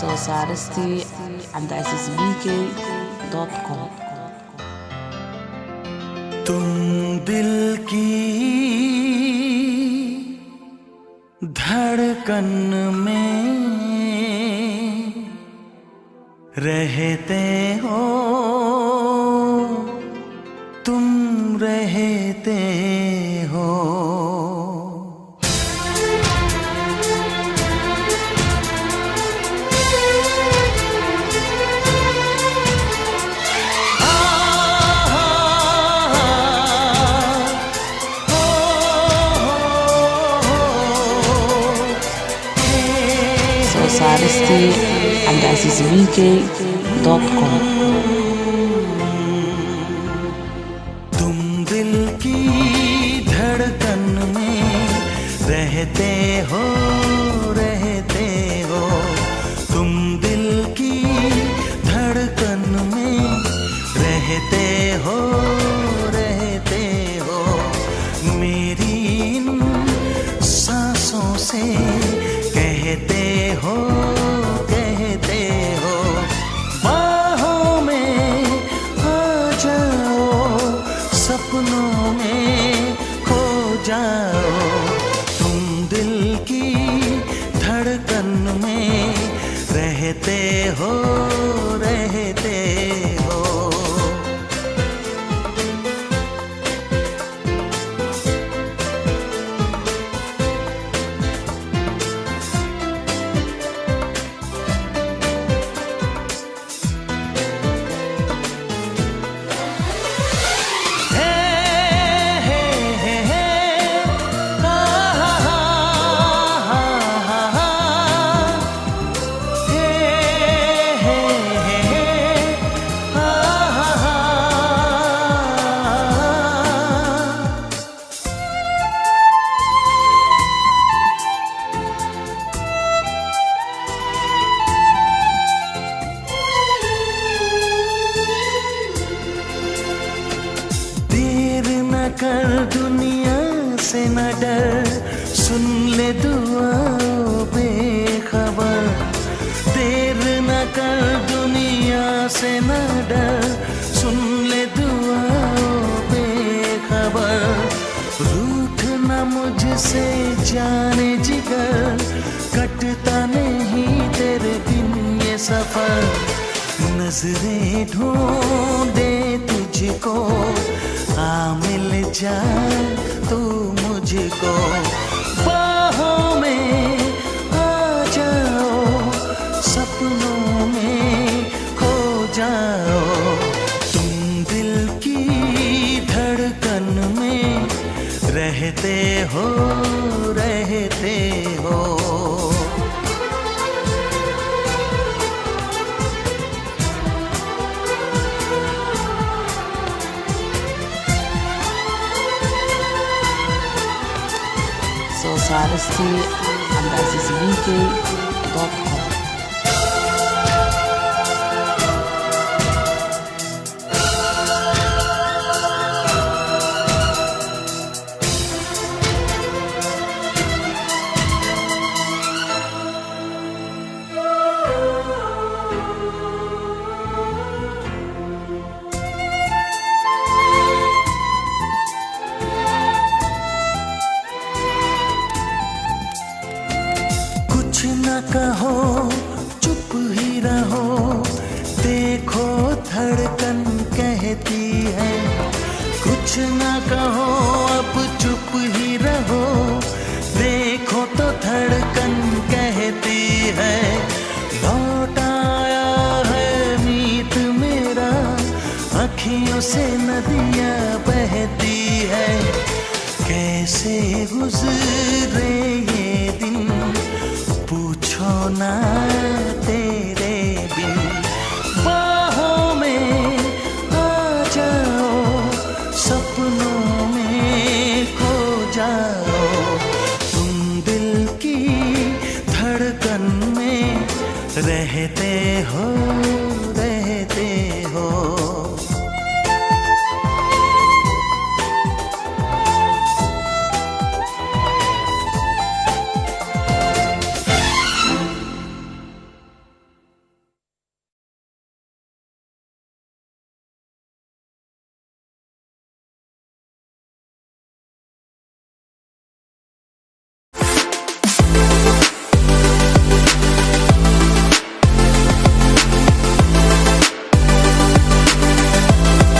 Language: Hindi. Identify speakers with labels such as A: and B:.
A: Society and AzizBK.com.
B: तुम दिल की धड़कन में रहते हो, तुम रहते हो।
A: Society and AzizBK.com.
B: तुम दिल की धड़कन में रहते हो, रहते हो। तुम दिल की धड़कन में रहते हो, रहते हो। मेरी इन सांसों से कहते हो, कहते हो। बाहों में आ जाओ, सपनों में खो जाओ। तुम दिल की धड़कन में रहते हो, रहते हो। कर दुनिया से न डर, सुन ले दुआ बेखबर। देर न कर दुनिया से न डर, सुन ले दुआ बेखबर। रूठ न मुझसे जाने जिगर, कटता नहीं तेरे बिन ये सफर। नजरें ढूंढे तुझको, आ मिल जा तू मुझको। बाहों में आ जाओ, सपनों में खो जाओ। तुम दिल की धड़कन में रहते हो, रहते हो।
A: Society and AzizBK.com.
B: न कहो, चुप ही रहो, देखो धड़कन कहती है। कुछ न कहो, अब चुप ही रहो, देखो तो धड़कन कहती है। लौट आया है मीत मेरा, अखियों से नदियाँ बहती है। कैसे गुजरे ये दिन, पूछो ना तेरे बिन। बाहों में आ जाओ, सपनों में खो जाओ। तुम दिल की रहते हो